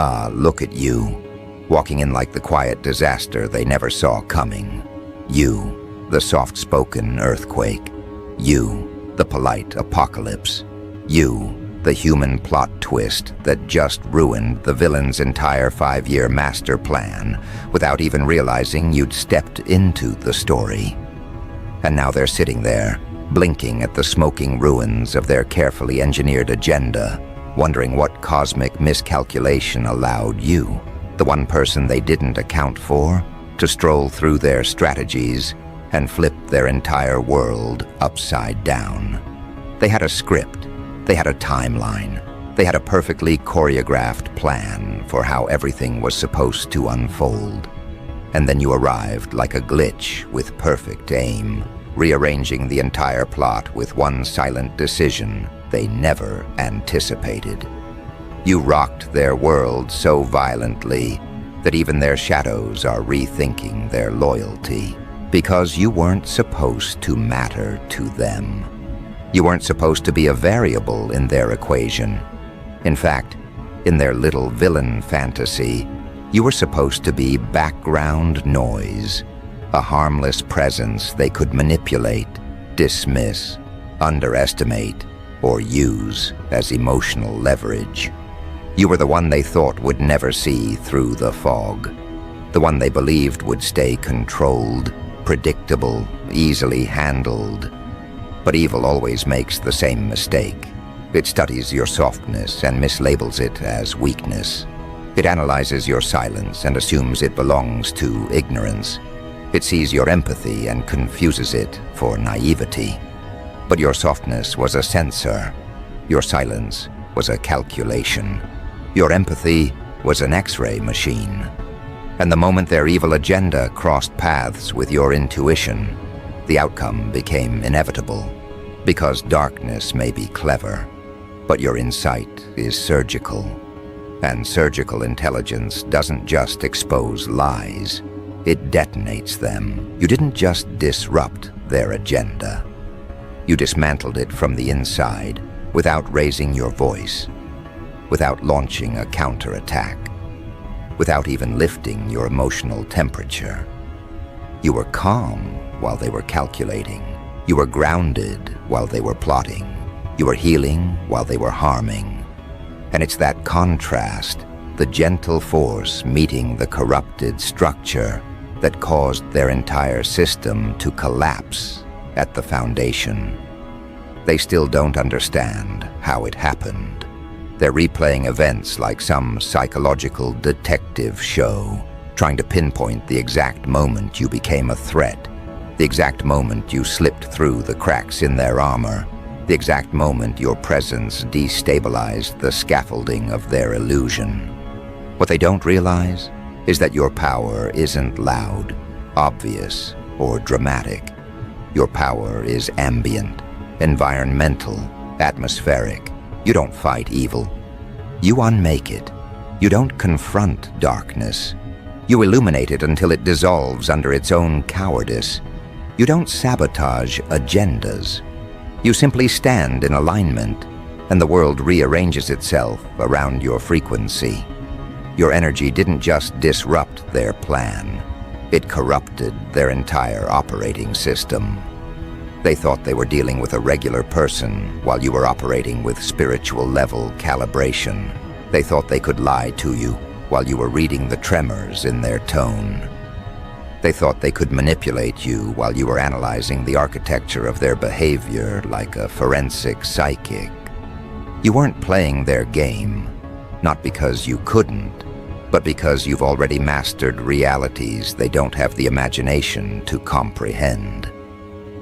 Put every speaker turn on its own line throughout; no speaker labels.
Ah, look at you, walking in like the quiet disaster they never saw coming. You, the soft-spoken earthquake. You, the polite apocalypse. You, the human plot twist that just ruined the villain's entire 5-year master plan without even realizing you'd stepped into the story. And now they're sitting there, blinking at the smoking ruins of their carefully engineered agenda, wondering what cosmic miscalculation allowed you, the one person they didn't account for, to stroll through their strategies and flip their entire world upside down. They had a script, they had a timeline, they had a perfectly choreographed plan for how everything was supposed to unfold. And then you arrived like a glitch with perfect aim, rearranging the entire plot with one silent decision they never anticipated. You rocked their world so violently that even their shadows are rethinking their loyalty, because you weren't supposed to matter to them. You weren't supposed to be a variable in their equation. In fact, in their little villain fantasy, you were supposed to be background noise, a harmless presence they could manipulate, dismiss, underestimate, or use as emotional leverage. You were the one they thought would never see through the fog, the one they believed would stay controlled, predictable, easily handled. But evil always makes the same mistake. It studies your softness and mislabels it as weakness. It analyzes your silence and assumes it belongs to ignorance. It sees your empathy and confuses it for naivety. But your softness was a sensor. Your silence was a calculation. Your empathy was an X-ray machine. And the moment their evil agenda crossed paths with your intuition, the outcome became inevitable. Because darkness may be clever, but your insight is surgical. And surgical intelligence doesn't just expose lies, it detonates them. You didn't just disrupt their agenda. You dismantled it from the inside without raising your voice, without launching a counterattack, without even lifting your emotional temperature. You were calm while they were calculating. You were grounded while they were plotting. You were healing while they were harming. And it's that contrast, the gentle force meeting the corrupted structure, that caused their entire system to collapse at the foundation. They still don't understand how it happened. They're replaying events like some psychological detective show, trying to pinpoint the exact moment you became a threat, the exact moment you slipped through the cracks in their armor, the exact moment your presence destabilized the scaffolding of their illusion. What they don't realize is that your power isn't loud, obvious, or dramatic. Your power is ambient, environmental, atmospheric. You don't fight evil. You unmake it. You don't confront darkness. You illuminate it until it dissolves under its own cowardice. You don't sabotage agendas. You simply stand in alignment, and the world rearranges itself around your frequency. Your energy didn't just disrupt their plan, it corrupted their entire operating system. They thought they were dealing with a regular person while you were operating with spiritual-level calibration. They thought they could lie to you while you were reading the tremors in their tone. They thought they could manipulate you while you were analyzing the architecture of their behavior like a forensic psychic. You weren't playing their game, not because you couldn't, but because you've already mastered realities they don't have the imagination to comprehend.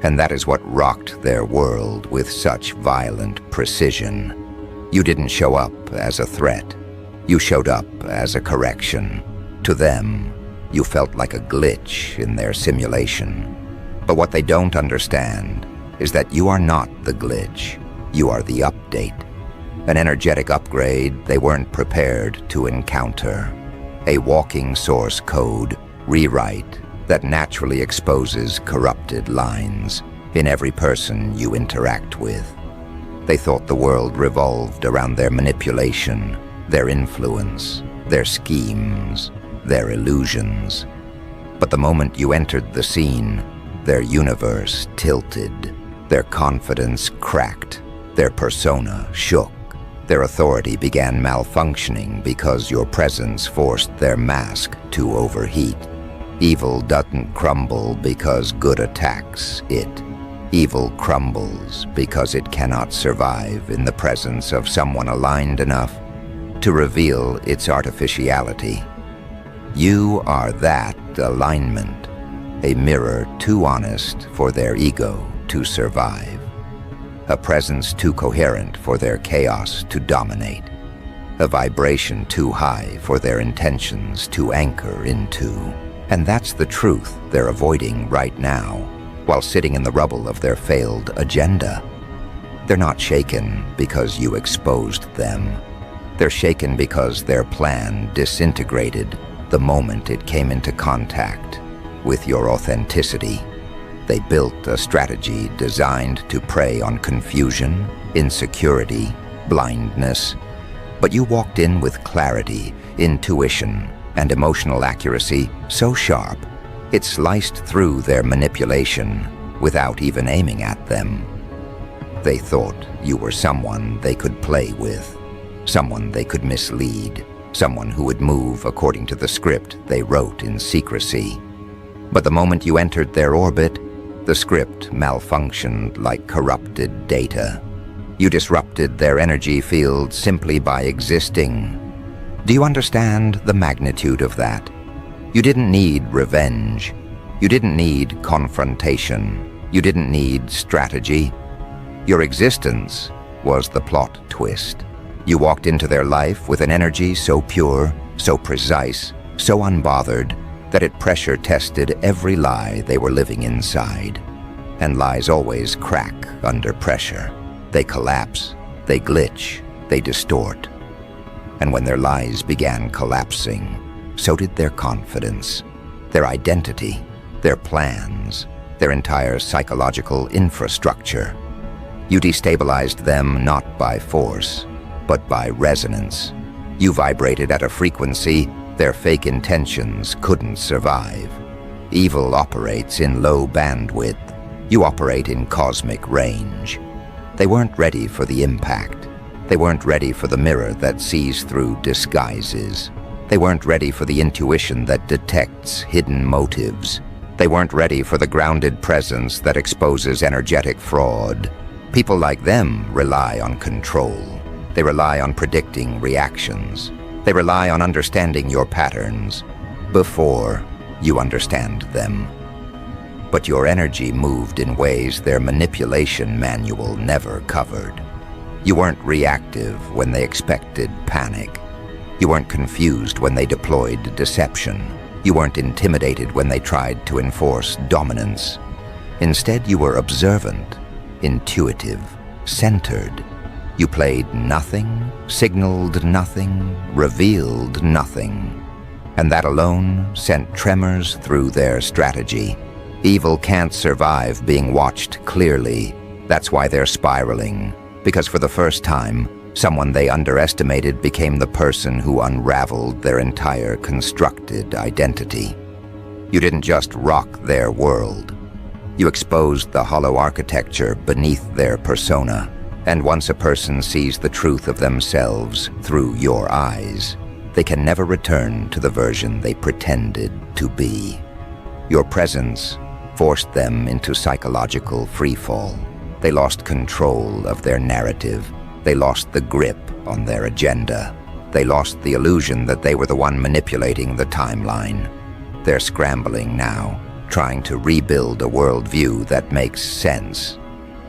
And that is what rocked their world with such violent precision. You didn't show up as a threat. You showed up as a correction. To them, you felt like a glitch in their simulation. But what they don't understand is that you are not the glitch. You are the update. An energetic upgrade they weren't prepared to encounter. A walking source code rewrite that naturally exposes corrupted lines in every person you interact with. They thought the world revolved around their manipulation, their influence, their schemes, their illusions. But the moment you entered the scene, their universe tilted, their confidence cracked, their persona shook. Their authority began malfunctioning because your presence forced their mask to overheat. Evil doesn't crumble because good attacks it. Evil crumbles because it cannot survive in the presence of someone aligned enough to reveal its artificiality. You are that alignment, a mirror too honest for their ego to survive. A presence too coherent for their chaos to dominate. A vibration too high for their intentions to anchor into. And that's the truth they're avoiding right now, while sitting in the rubble of their failed agenda. They're not shaken because you exposed them. They're shaken because their plan disintegrated the moment it came into contact with your authenticity. They built a strategy designed to prey on confusion, insecurity, blindness. But you walked in with clarity, intuition, and emotional accuracy so sharp, it sliced through their manipulation without even aiming at them. They thought you were someone they could play with, someone they could mislead, someone who would move according to the script they wrote in secrecy. But the moment you entered their orbit, the script malfunctioned like corrupted data. You disrupted their energy field simply by existing. Do you understand the magnitude of that? You didn't need revenge. You didn't need confrontation. You didn't need strategy. Your existence was the plot twist. You walked into their life with an energy so pure, so precise, so unbothered, that it pressure-tested every lie they were living inside. And lies always crack under pressure. They collapse, they glitch, they distort. And when their lies began collapsing, so did their confidence, their identity, their plans, their entire psychological infrastructure. You destabilized them not by force, but by resonance. You vibrated at a frequency their fake intentions couldn't survive. Evil operates in low bandwidth. You operate in cosmic range. They weren't ready for the impact. They weren't ready for the mirror that sees through disguises. They weren't ready for the intuition that detects hidden motives. They weren't ready for the grounded presence that exposes energetic fraud. People like them rely on control. They rely on predicting reactions. They rely on understanding your patterns before you understand them. But your energy moved in ways their manipulation manual never covered. You weren't reactive when they expected panic. You weren't confused when they deployed deception. You weren't intimidated when they tried to enforce dominance. Instead, you were observant, intuitive, centered. You played nothing, signaled nothing, revealed nothing. And that alone sent tremors through their strategy. Evil can't survive being watched clearly. That's why they're spiraling. Because for the first time, someone they underestimated became the person who unraveled their entire constructed identity. You didn't just rock their world. You exposed the hollow architecture beneath their persona. And once a person sees the truth of themselves through your eyes, they can never return to the version they pretended to be. Your presence forced them into psychological freefall. They lost control of their narrative. They lost the grip on their agenda. They lost the illusion that they were the one manipulating the timeline. They're scrambling now, trying to rebuild a worldview that makes sense.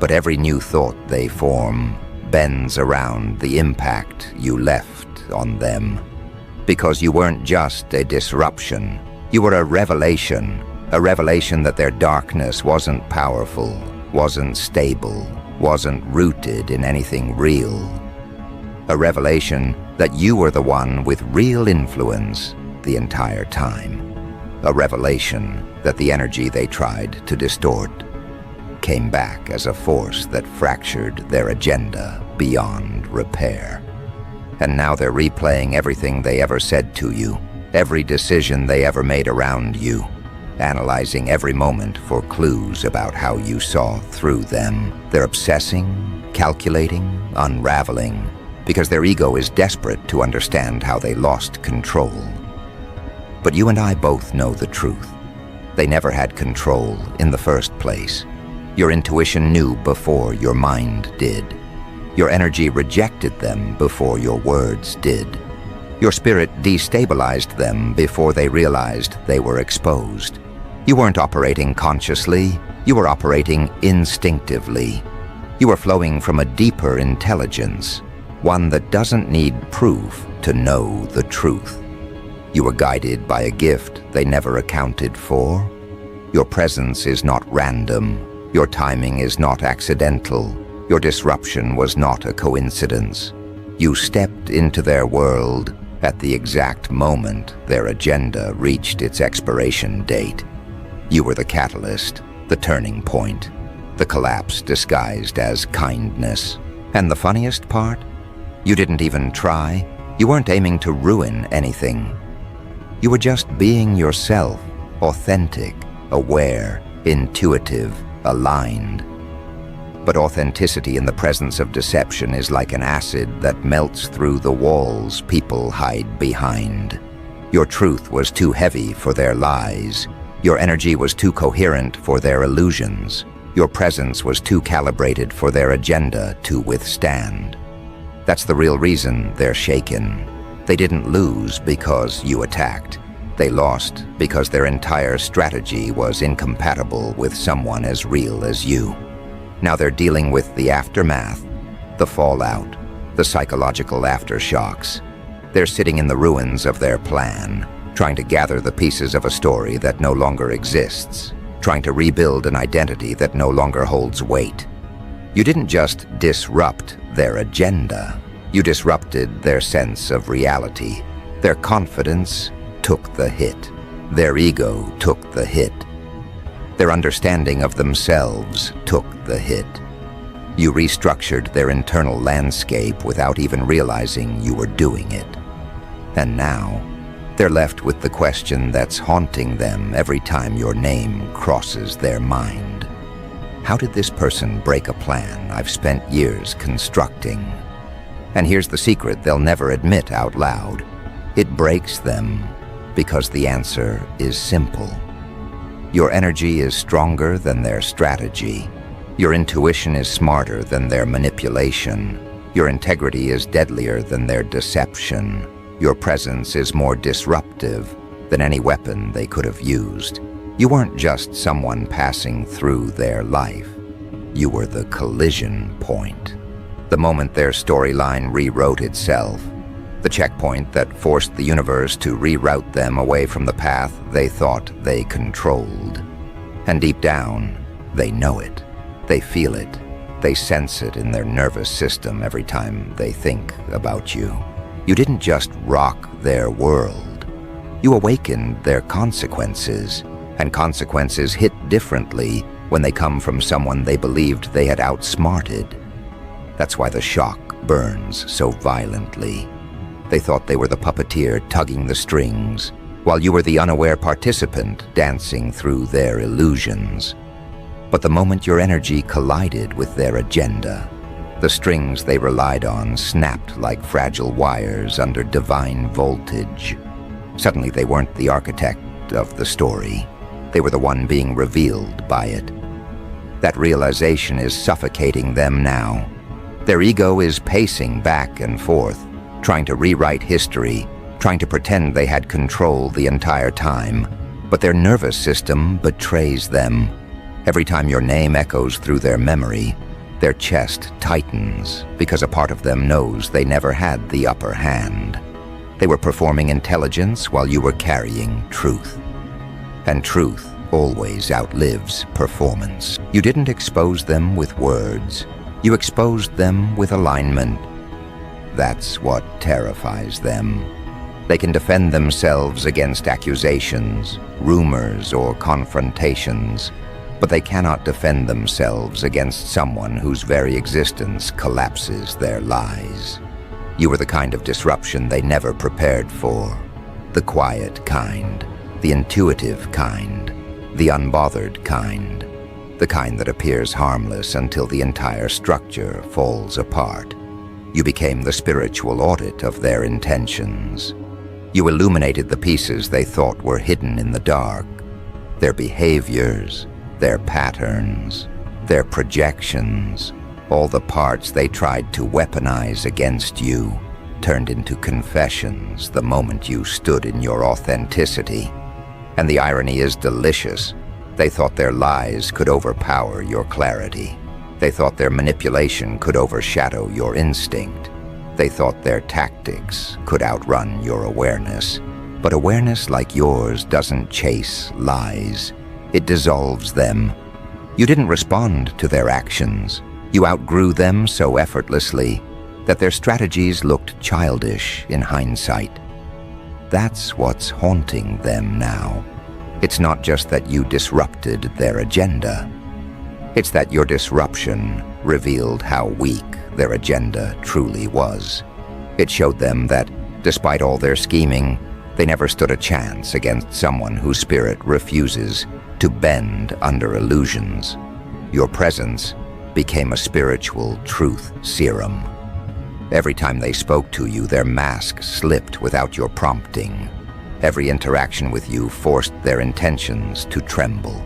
But every new thought they form bends around the impact you left on them. Because you weren't just a disruption, you were a revelation that their darkness wasn't powerful, wasn't stable, wasn't rooted in anything real. A revelation that you were the one with real influence the entire time. A revelation that the energy they tried to distort came back as a force that fractured their agenda beyond repair. And now they're replaying everything they ever said to you, every decision they ever made around you, analyzing every moment for clues about how you saw through them. They're obsessing, calculating, unraveling, because their ego is desperate to understand how they lost control. But you and I both know the truth. They never had control in the first place. Your intuition knew before your mind did. Your energy rejected them before your words did. Your spirit destabilized them before they realized they were exposed. You weren't operating consciously, you were operating instinctively. You were flowing from a deeper intelligence, one that doesn't need proof to know the truth. You were guided by a gift they never accounted for. Your presence is not random. Your timing is not accidental. Your disruption was not a coincidence. You stepped into their world at the exact moment their agenda reached its expiration date. You were the catalyst, the turning point, the collapse disguised as kindness. And the funniest part? You didn't even try. You weren't aiming to ruin anything. You were just being yourself, authentic, aware, intuitive, aligned. But authenticity in the presence of deception is like an acid that melts through the walls people hide behind. Your truth was too heavy for their lies. Your energy was too coherent for their illusions. Your presence was too calibrated for their agenda to withstand. That's the real reason they're shaken. They didn't lose because you attacked. They lost because their entire strategy was incompatible with someone as real as you. Now they're dealing with the aftermath, the fallout, the psychological aftershocks. They're sitting in the ruins of their plan, trying to gather the pieces of a story that no longer exists, trying to rebuild an identity that no longer holds weight. You didn't just disrupt their agenda, you disrupted their sense of reality. Their confidence took the hit. Their ego took the hit. Their understanding of themselves took the hit. You restructured their internal landscape without even realizing you were doing it. And now, they're left with the question that's haunting them every time your name crosses their mind. How did this person break a plan I've spent years constructing? And here's the secret they'll never admit out loud. It breaks them because the answer is simple. Your energy is stronger than their strategy. Your intuition is smarter than their manipulation. Your integrity is deadlier than their deception. Your presence is more disruptive than any weapon they could have used. You weren't just someone passing through their life. You were the collision point. The moment their storyline rewrote itself, the checkpoint that forced the universe to reroute them away from the path they thought they controlled. And deep down, they know it. They feel it. They sense it in their nervous system every time they think about you. You didn't just rock their world. You awakened their consequences, and consequences hit differently when they come from someone they believed they had outsmarted. That's why the shock burns so violently. They thought they were the puppeteer tugging the strings, while you were the unaware participant dancing through their illusions. But the moment your energy collided with their agenda, the strings they relied on snapped like fragile wires under divine voltage. Suddenly they weren't the architect of the story. They were the one being revealed by it. That realization is suffocating them now. Their ego is pacing back and forth, trying to rewrite history, trying to pretend they had control the entire time. But their nervous system betrays them. Every time your name echoes through their memory, their chest tightens because a part of them knows they never had the upper hand. They were performing intelligence while you were carrying truth. And truth always outlives performance. You didn't expose them with words. You exposed them with alignment. That's what terrifies them. They can defend themselves against accusations, rumors, or confrontations, but they cannot defend themselves against someone whose very existence collapses their lies. You were the kind of disruption they never prepared for. The quiet kind, the intuitive kind, the unbothered kind, the kind that appears harmless until the entire structure falls apart. You became the spiritual audit of their intentions. You illuminated the pieces they thought were hidden in the dark, their behaviors, their patterns, their projections, all the parts they tried to weaponize against you turned into confessions the moment you stood in your authenticity. And the irony is delicious. They thought their lies could overpower your clarity. They thought their manipulation could overshadow your instinct. They thought their tactics could outrun your awareness. But awareness like yours doesn't chase lies. It dissolves them. You didn't respond to their actions. You outgrew them so effortlessly that their strategies looked childish in hindsight. That's what's haunting them now. It's not just that you disrupted their agenda. It's that your disruption revealed how weak their agenda truly was. It showed them that, despite all their scheming, they never stood a chance against someone whose spirit refuses to bend under illusions. Your presence became a spiritual truth serum. Every time they spoke to you, their mask slipped without your prompting. Every interaction with you forced their intentions to tremble.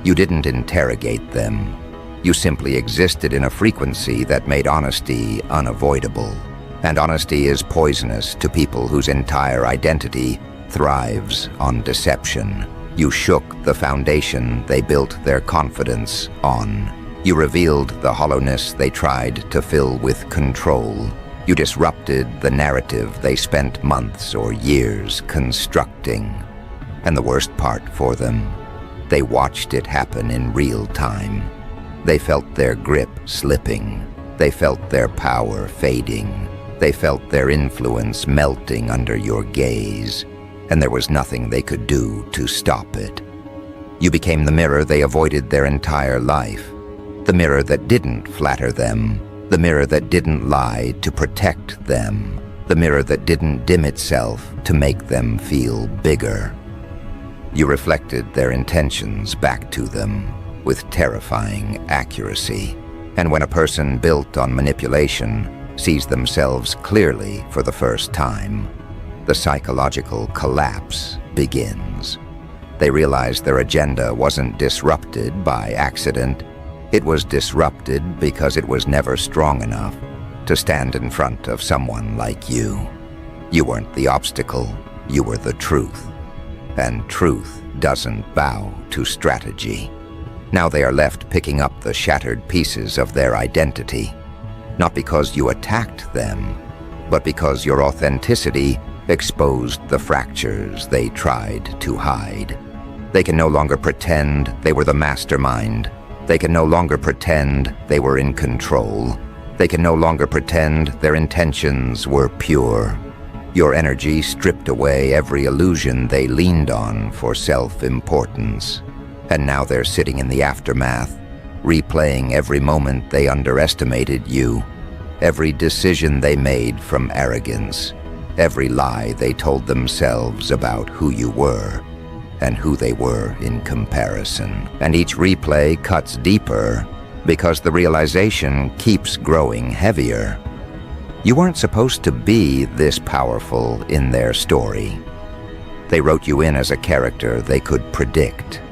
You didn't interrogate them. You simply existed in a frequency that made honesty unavoidable. And honesty is poisonous to people whose entire identity thrives on deception. You shook the foundation they built their confidence on. You revealed the hollowness they tried to fill with control. You disrupted the narrative they spent months or years constructing. And the worst part for them, they watched it happen in real time. They felt their grip slipping. They felt their power fading. They felt their influence melting under your gaze, and there was nothing they could do to stop it. You became the mirror they avoided their entire life. The mirror that didn't flatter them, the mirror that didn't lie to protect them, the mirror that didn't dim itself to make them feel bigger. You reflected their intentions back to them with terrifying accuracy. And when a person built on manipulation sees themselves clearly for the first time, the psychological collapse begins. They realize their agenda wasn't disrupted by accident. It was disrupted because it was never strong enough to stand in front of someone like you. You weren't the obstacle, you were the truth. And truth doesn't bow to strategy. Now they are left picking up the shattered pieces of their identity, not because you attacked them, but because your authenticity exposed the fractures they tried to hide. They can no longer pretend they were the mastermind. They can no longer pretend they were in control. They can no longer pretend their intentions were pure. Your energy stripped away every illusion they leaned on for self-importance. And now they're sitting in the aftermath, replaying every moment they underestimated you, every decision they made from arrogance, every lie they told themselves about who you were and who they were in comparison. And each replay cuts deeper because the realization keeps growing heavier. You weren't supposed to be this powerful in their story. They wrote you in as a character they could predict,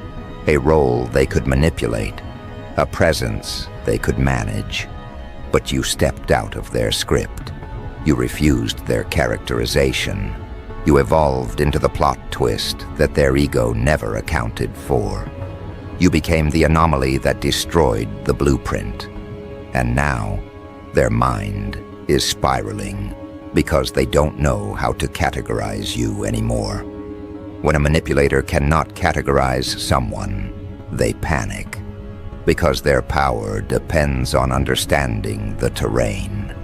a role they could manipulate, a presence they could manage. But you stepped out of their script. You refused their characterization. You evolved into the plot twist that their ego never accounted for. You became the anomaly that destroyed the blueprint. And now, their mind is spiraling because they don't know how to categorize you anymore. When a manipulator cannot categorize someone, they panic because their power depends on understanding the terrain.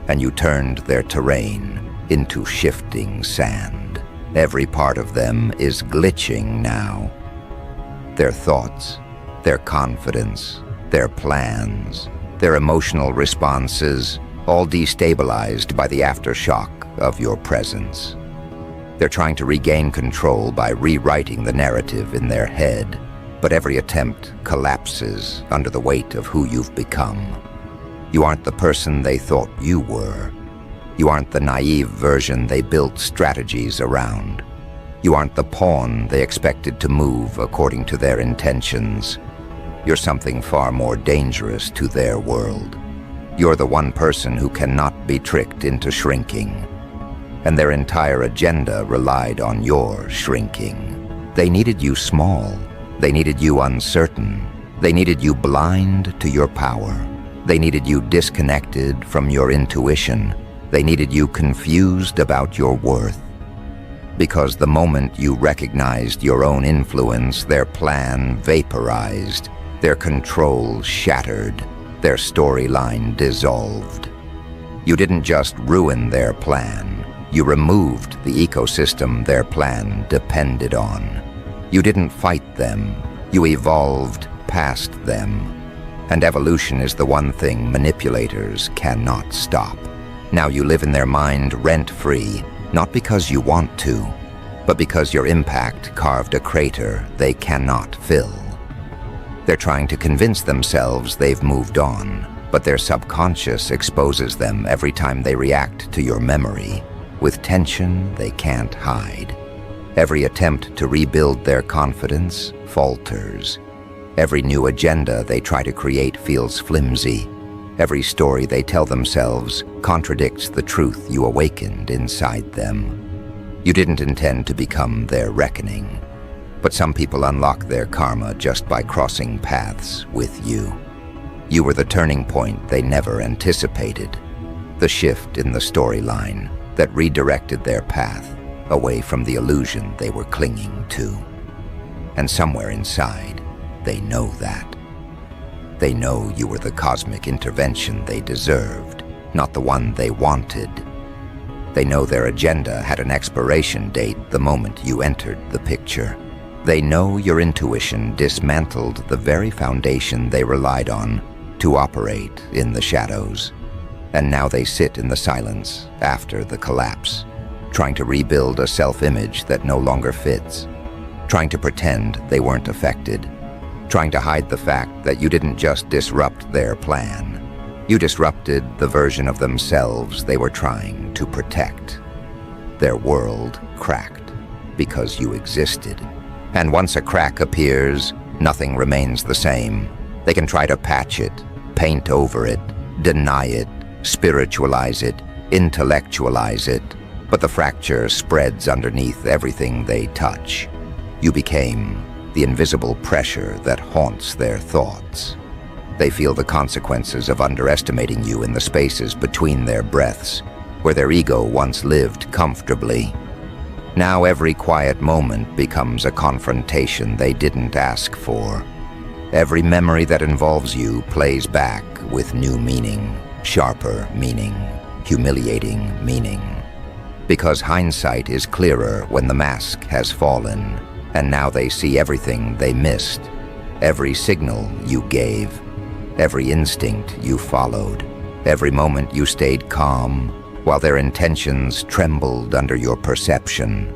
And you turned their terrain into shifting sand. Every part of them is glitching now. Their thoughts, their confidence, their plans, their emotional responses, all destabilized by the aftershock of your presence. They're trying to regain control by rewriting the narrative in their head, but every attempt collapses under the weight of who you've become. You aren't the person they thought you were. You aren't the naive version they built strategies around. You aren't the pawn they expected to move according to their intentions. You're something far more dangerous to their world. You're the one person who cannot be tricked into shrinking. And their entire agenda relied on your shrinking. They needed you small. They needed you uncertain. They needed you blind to your power. They needed you disconnected from your intuition. They needed you confused about your worth. Because the moment you recognized your own influence, their plan vaporized, their control shattered, their storyline dissolved. You didn't just ruin their plan. You removed the ecosystem their plan depended on. You didn't fight them. You evolved past them. And evolution is the one thing manipulators cannot stop. Now you live in their mind rent-free, not because you want to, but because your impact carved a crater they cannot fill. They're trying to convince themselves they've moved on, but their subconscious exposes them every time they react to your memory, with tension they can't hide. Every attempt to rebuild their confidence falters. Every new agenda they try to create feels flimsy. Every story they tell themselves contradicts the truth you awakened inside them. You didn't intend to become their reckoning, but some people unlock their karma just by crossing paths with you. You were the turning point they never anticipated, the shift in the storyline that redirected their path away from the illusion they were clinging to. And somewhere inside, they know that. They know you were the cosmic intervention they deserved, not the one they wanted. They know their agenda had an expiration date the moment you entered the picture. They know your intuition dismantled the very foundation they relied on to operate in the shadows. And now they sit in the silence after the collapse, trying to rebuild a self-image that no longer fits, trying to pretend they weren't affected, trying to hide the fact that you didn't just disrupt their plan. You disrupted the version of themselves they were trying to protect. Their world cracked because you existed. And once a crack appears, nothing remains the same. They can try to patch it, paint over it, deny it, spiritualize it, intellectualize it, but the fracture spreads underneath everything they touch. You became the invisible pressure that haunts their thoughts. They feel the consequences of underestimating you in the spaces between their breaths, where their ego once lived comfortably. Now every quiet moment becomes a confrontation they didn't ask for. Every memory that involves you plays back with new meaning, sharper meaning, humiliating meaning. Because hindsight is clearer when the mask has fallen, and now they see everything they missed, every signal you gave, every instinct you followed, every moment you stayed calm, while their intentions trembled under your perception.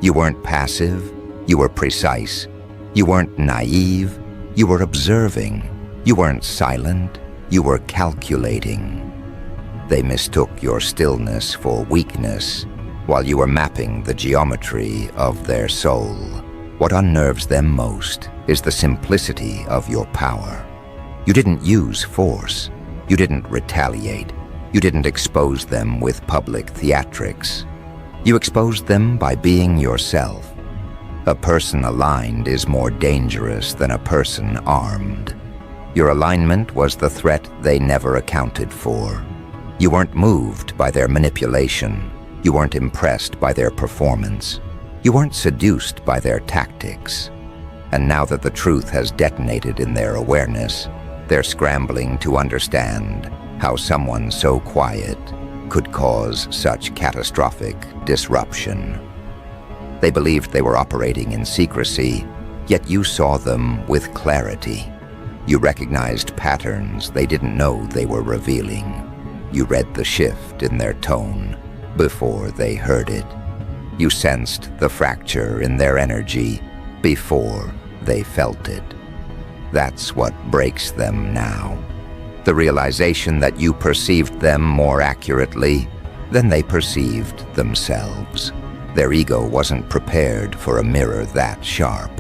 You weren't passive, you were precise. You weren't naive, you were observing. You weren't silent, you were calculating. They mistook your stillness for weakness, while you were mapping the geometry of their soul. What unnerves them most is the simplicity of your power. You didn't use force. You didn't retaliate. You didn't expose them with public theatrics. You exposed them by being yourself. A person aligned is more dangerous than a person armed. Your alignment was the threat they never accounted for. You weren't moved by their manipulation. You weren't impressed by their performance. You weren't seduced by their tactics. And now that the truth has detonated in their awareness, they're scrambling to understand how someone so quiet could cause such catastrophic disruption. They believed they were operating in secrecy, yet you saw them with clarity. You recognized patterns they didn't know they were revealing. You read the shift in their tone before they heard it. You sensed the fracture in their energy before they felt it. That's what breaks them now. The realization that you perceived them more accurately than they perceived themselves. Their ego wasn't prepared for a mirror that sharp.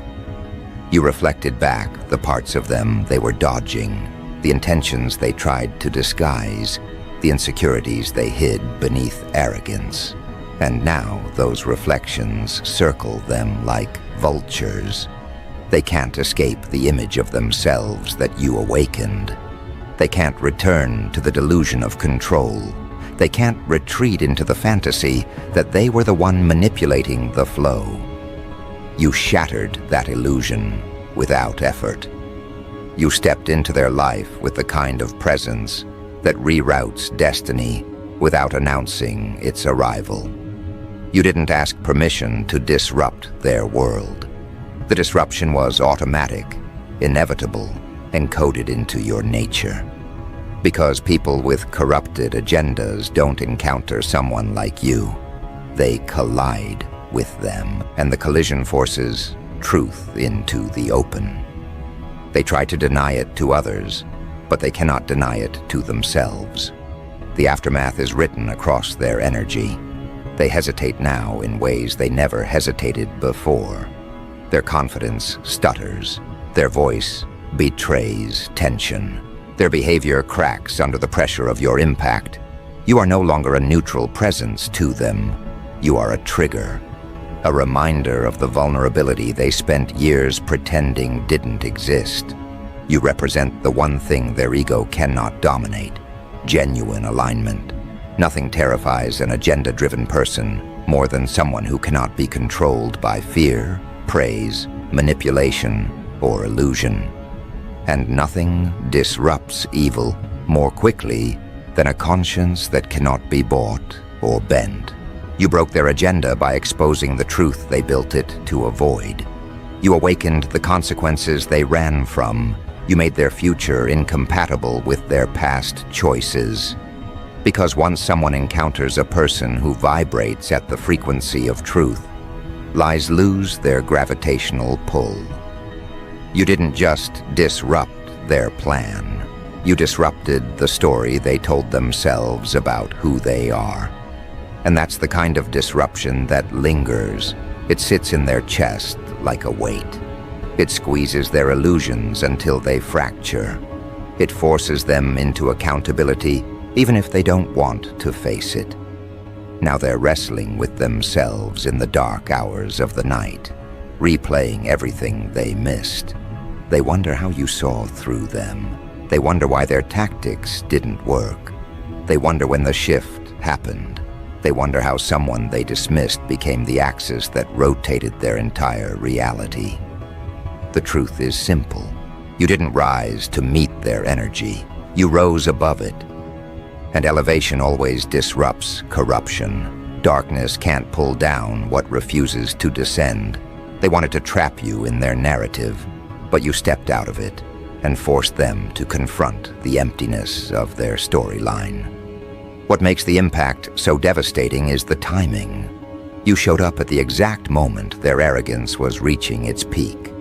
You reflected back the parts of them they were dodging, the intentions they tried to disguise, the insecurities they hid beneath arrogance. And now those reflections circle them like vultures. They can't escape the image of themselves that you awakened. They can't return to the delusion of control. They can't retreat into the fantasy that they were the one manipulating the flow. You shattered that illusion without effort. You stepped into their life with the kind of presence that reroutes destiny without announcing its arrival. You didn't ask permission to disrupt their world. The disruption was automatic, inevitable, encoded into your nature. Because people with corrupted agendas don't encounter someone like you. They collide with them, and the collision forces truth into the open. They try to deny it to others, but they cannot deny it to themselves. The aftermath is written across their energy. They hesitate now in ways they never hesitated before. Their confidence stutters. Their voice betrays tension. Their behavior cracks under the pressure of your impact. You are no longer a neutral presence to them. You are a trigger, a reminder of the vulnerability they spent years pretending didn't exist. You represent the one thing their ego cannot dominate: genuine alignment. Nothing terrifies an agenda-driven person more than someone who cannot be controlled by fear, praise, manipulation, or illusion. And nothing disrupts evil more quickly than a conscience that cannot be bought or bent. You broke their agenda by exposing the truth they built it to avoid. You awakened the consequences they ran from. You made their future incompatible with their past choices. Because once someone encounters a person who vibrates at the frequency of truth, lies lose their gravitational pull. You didn't just disrupt their plan. You disrupted the story they told themselves about who they are. And that's the kind of disruption that lingers. It sits in their chest like a weight. It squeezes their illusions until they fracture. It forces them into accountability, even if they don't want to face it. Now they're wrestling with themselves in the dark hours of the night, replaying everything they missed. They wonder how you saw through them. They wonder why their tactics didn't work. They wonder when the shift happened. They wonder how someone they dismissed became the axis that rotated their entire reality. The truth is simple. You didn't rise to meet their energy. You rose above it. And elevation always disrupts corruption. Darkness can't pull down what refuses to descend. They wanted to trap you in their narrative, but you stepped out of it and forced them to confront the emptiness of their storyline. What makes the impact so devastating is the timing. You showed up at the exact moment their arrogance was reaching its peak.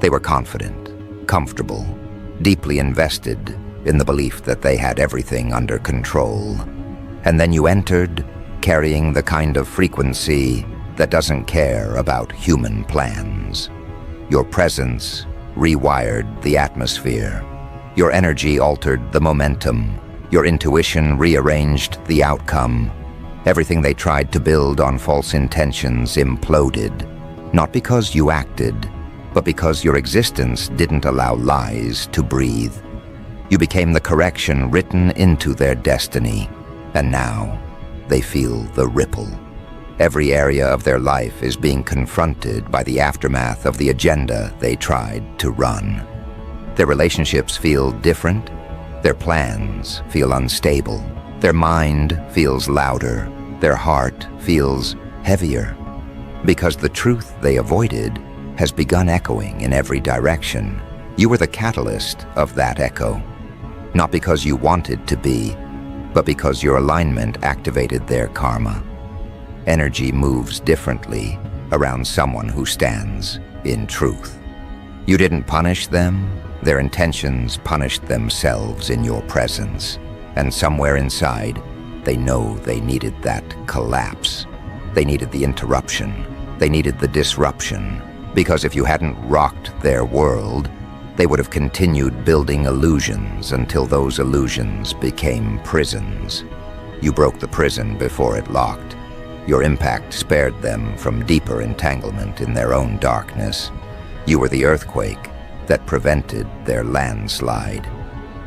They were confident, comfortable, deeply invested in the belief that they had everything under control. And then you entered, carrying the kind of frequency that doesn't care about human plans. Your presence rewired the atmosphere. Your energy altered the momentum. Your intuition rearranged the outcome. Everything they tried to build on false intentions imploded, not because you acted, but because your existence didn't allow lies to breathe. You became the correction written into their destiny, and now they feel the ripple. Every area of their life is being confronted by the aftermath of the agenda they tried to run. Their relationships feel different. Their plans feel unstable. Their mind feels louder. Their heart feels heavier. Because the truth they avoided has begun echoing in every direction. You were the catalyst of that echo. Not because you wanted to be, but because your alignment activated their karma. Energy moves differently around someone who stands in truth. You didn't punish them, their intentions punished themselves in your presence. And somewhere inside, they know they needed that collapse. They needed the interruption. They needed the disruption. Because if you hadn't rocked their world, they would have continued building illusions until those illusions became prisons. You broke the prison before it locked. Your impact spared them from deeper entanglement in their own darkness. You were the earthquake that prevented their landslide.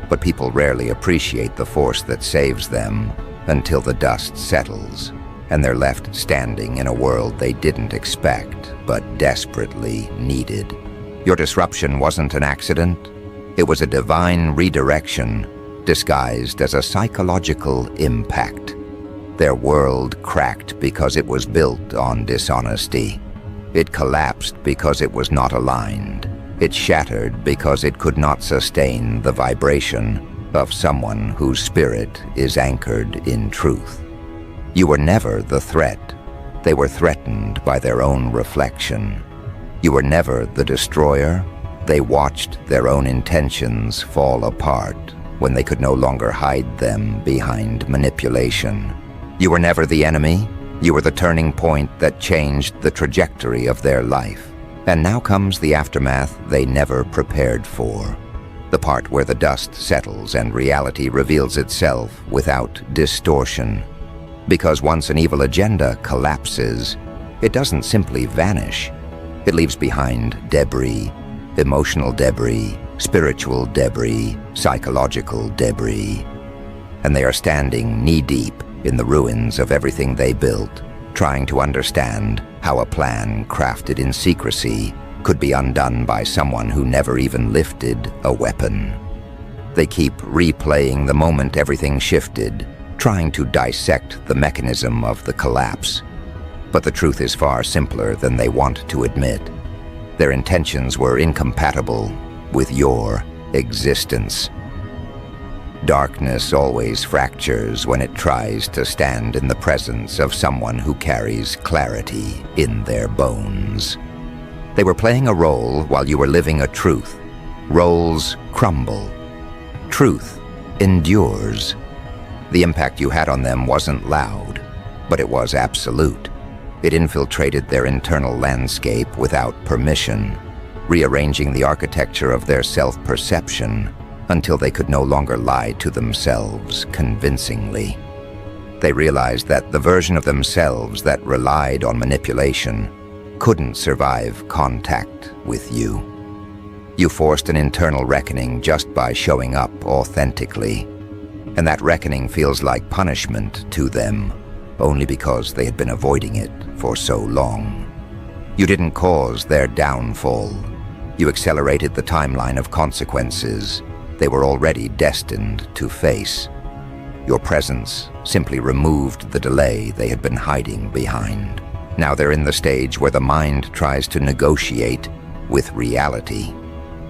But people rarely appreciate the force that saves them until the dust settles, and they're left standing in a world they didn't expect, but desperately needed. Your disruption wasn't an accident. It was a divine redirection disguised as a psychological impact. Their world cracked because it was built on dishonesty. It collapsed because it was not aligned. It shattered because it could not sustain the vibration of someone whose spirit is anchored in truth. You were never the threat. They were threatened by their own reflection. You were never the destroyer. They watched their own intentions fall apart when they could no longer hide them behind manipulation. You were never the enemy. You were the turning point that changed the trajectory of their life. And now comes the aftermath they never prepared for. The part where the dust settles and reality reveals itself without distortion. Because once an evil agenda collapses, it doesn't simply vanish. It leaves behind debris, emotional debris, spiritual debris, psychological debris. And they are standing knee-deep in the ruins of everything they built, trying to understand how a plan crafted in secrecy could be undone by someone who never even lifted a weapon. They keep replaying the moment everything shifted, trying to dissect the mechanism of the collapse. But the truth is far simpler than they want to admit. Their intentions were incompatible with your existence. Darkness always fractures when it tries to stand in the presence of someone who carries clarity in their bones. They were playing a role while you were living a truth. Roles crumble. Truth endures. The impact you had on them wasn't loud, but it was absolute. It infiltrated their internal landscape without permission, rearranging the architecture of their self-perception until they could no longer lie to themselves convincingly. They realized that the version of themselves that relied on manipulation couldn't survive contact with you. You forced an internal reckoning just by showing up authentically, and that reckoning feels like punishment to them, only because they had been avoiding it for so long. You didn't cause their downfall. You accelerated the timeline of consequences they were already destined to face. Your presence simply removed the delay they had been hiding behind. Now they're in the stage where the mind tries to negotiate with reality.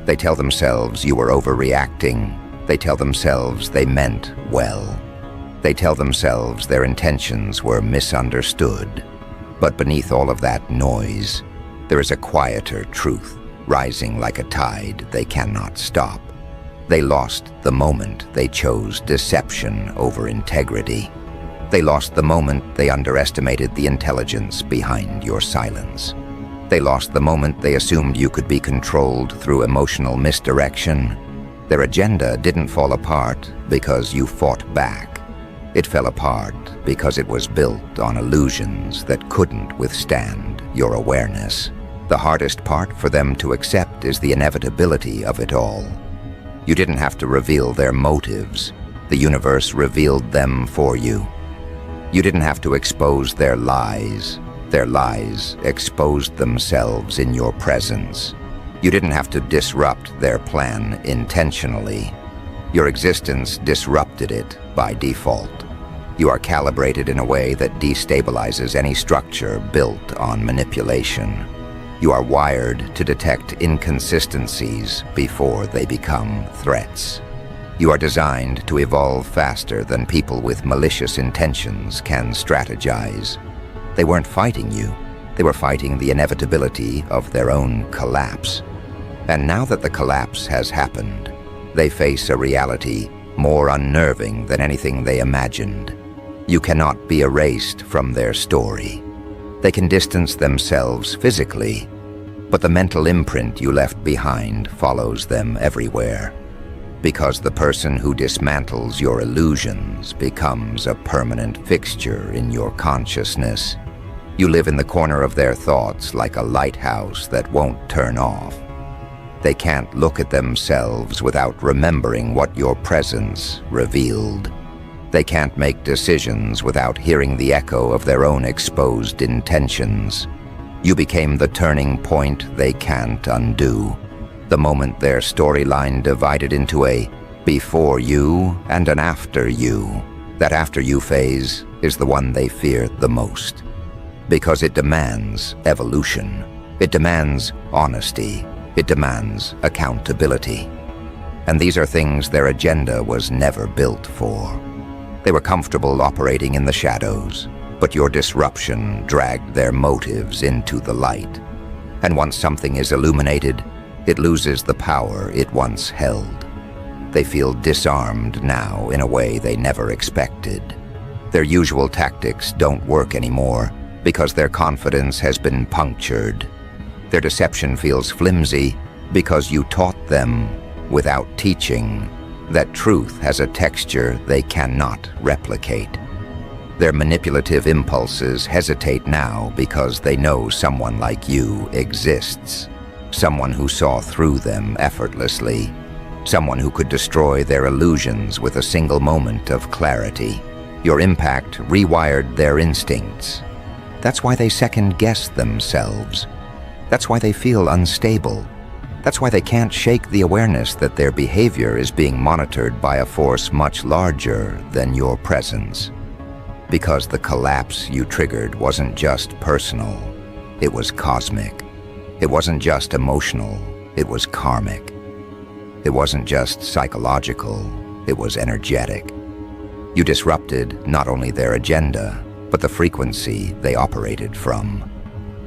They tell themselves you were overreacting. They tell themselves they meant well. They tell themselves their intentions were misunderstood. But beneath all of that noise, there is a quieter truth, rising like a tide they cannot stop. They lost the moment they chose deception over integrity. They lost the moment they underestimated the intelligence behind your silence. They lost the moment they assumed you could be controlled through emotional misdirection. Their agenda didn't fall apart because you fought back. It fell apart because it was built on illusions that couldn't withstand your awareness. The hardest part for them to accept is the inevitability of it all. You didn't have to reveal their motives. The universe revealed them for you. You didn't have to expose their lies. Their lies exposed themselves in your presence. You didn't have to disrupt their plan intentionally. Your existence disrupted it by default. You are calibrated in a way that destabilizes any structure built on manipulation. You are wired to detect inconsistencies before they become threats. You are designed to evolve faster than people with malicious intentions can strategize. They weren't fighting you. They were fighting the inevitability of their own collapse. And now that the collapse has happened, they face a reality more unnerving than anything they imagined. You cannot be erased from their story. They can distance themselves physically, but the mental imprint you left behind follows them everywhere. Because the person who dismantles your illusions becomes a permanent fixture in your consciousness. You live in the corner of their thoughts like a lighthouse that won't turn off. They can't look at themselves without remembering what your presence revealed. They can't make decisions without hearing the echo of their own exposed intentions. You became the turning point they can't undo. The moment their storyline divided into a before you and an after you. That after you phase is the one they fear the most. Because it demands evolution. It demands honesty. It demands accountability. And these are things their agenda was never built for. They were comfortable operating in the shadows, but your disruption dragged their motives into the light. And once something is illuminated, it loses the power it once held. They feel disarmed now in a way they never expected. Their usual tactics don't work anymore because their confidence has been punctured. Their deception feels flimsy because you taught them, without teaching, that truth has a texture they cannot replicate. Their manipulative impulses hesitate now because they know someone like you exists. Someone who saw through them effortlessly. Someone who could destroy their illusions with a single moment of clarity. Your impact rewired their instincts. That's why they second-guess themselves. That's why they feel unstable. That's why they can't shake the awareness that their behavior is being monitored by a force much larger than your presence. Because the collapse you triggered wasn't just personal, it was cosmic. It wasn't just emotional, it was karmic. It wasn't just psychological, it was energetic. You disrupted not only their agenda, but the frequency they operated from.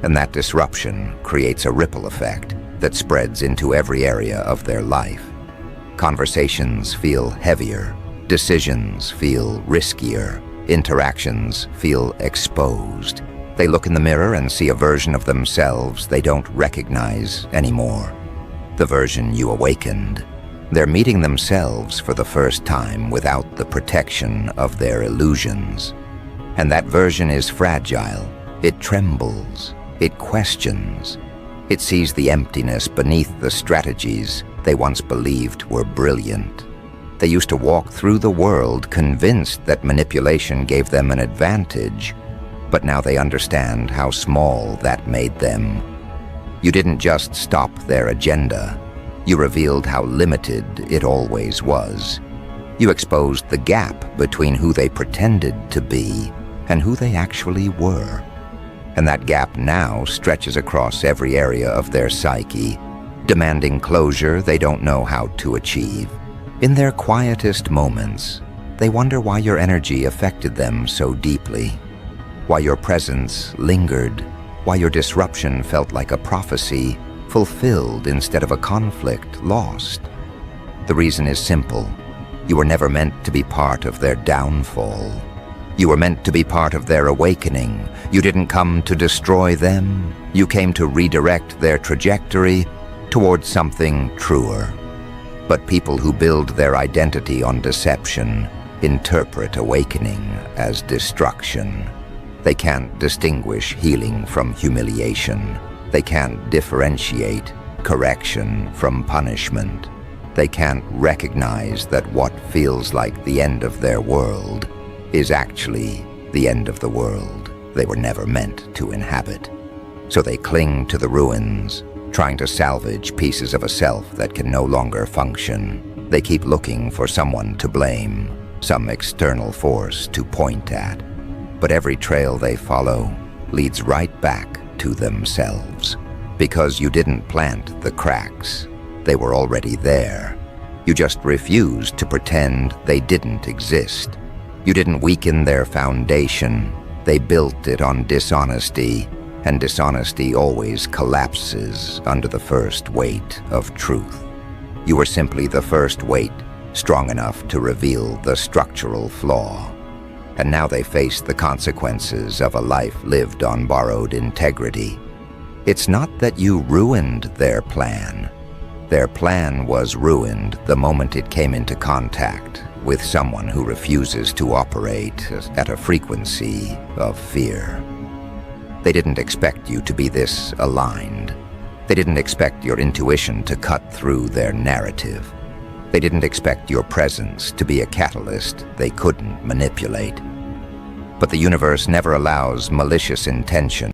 And that disruption creates a ripple effect that spreads into every area of their life. Conversations feel heavier, decisions feel riskier, interactions feel exposed. They look in the mirror and see a version of themselves they don't recognize anymore. The version you awakened. They're meeting themselves for the first time without the protection of their illusions. And that version is fragile. It trembles. It questions. It sees the emptiness beneath the strategies they once believed were brilliant. They used to walk through the world convinced that manipulation gave them an advantage, but now they understand how small that made them. You didn't just stop their agenda. You revealed how limited it always was. You exposed the gap between who they pretended to be and who they actually were. And that gap now stretches across every area of their psyche, demanding closure they don't know how to achieve. In their quietest moments, they wonder why your energy affected them so deeply, why your presence lingered, why your disruption felt like a prophecy fulfilled instead of a conflict lost. The reason is simple. You were never meant to be part of their downfall. You were meant to be part of their awakening. You didn't come to destroy them. You came to redirect their trajectory towards something truer. But people who build their identity on deception interpret awakening as destruction. They can't distinguish healing from humiliation. They can't differentiate correction from punishment. They can't recognize that what feels like the end of their world is actually the end of the world they were never meant to inhabit. So they cling to the ruins, trying to salvage pieces of a self that can no longer function. They keep looking for someone to blame, some external force to point at. But every trail they follow leads right back to themselves. Because you didn't plant the cracks, they were already there. You just refused to pretend they didn't exist. You didn't weaken their foundation. They built it on dishonesty, and dishonesty always collapses under the first weight of truth. You were simply the first weight, strong enough to reveal the structural flaw. And now they face the consequences of a life lived on borrowed integrity. It's not that you ruined their plan. Their plan was ruined the moment it came into contact with someone who refuses to operate at a frequency of fear. They didn't expect you to be this aligned. They didn't expect your intuition to cut through their narrative. They didn't expect your presence to be a catalyst they couldn't manipulate. But the universe never allows malicious intention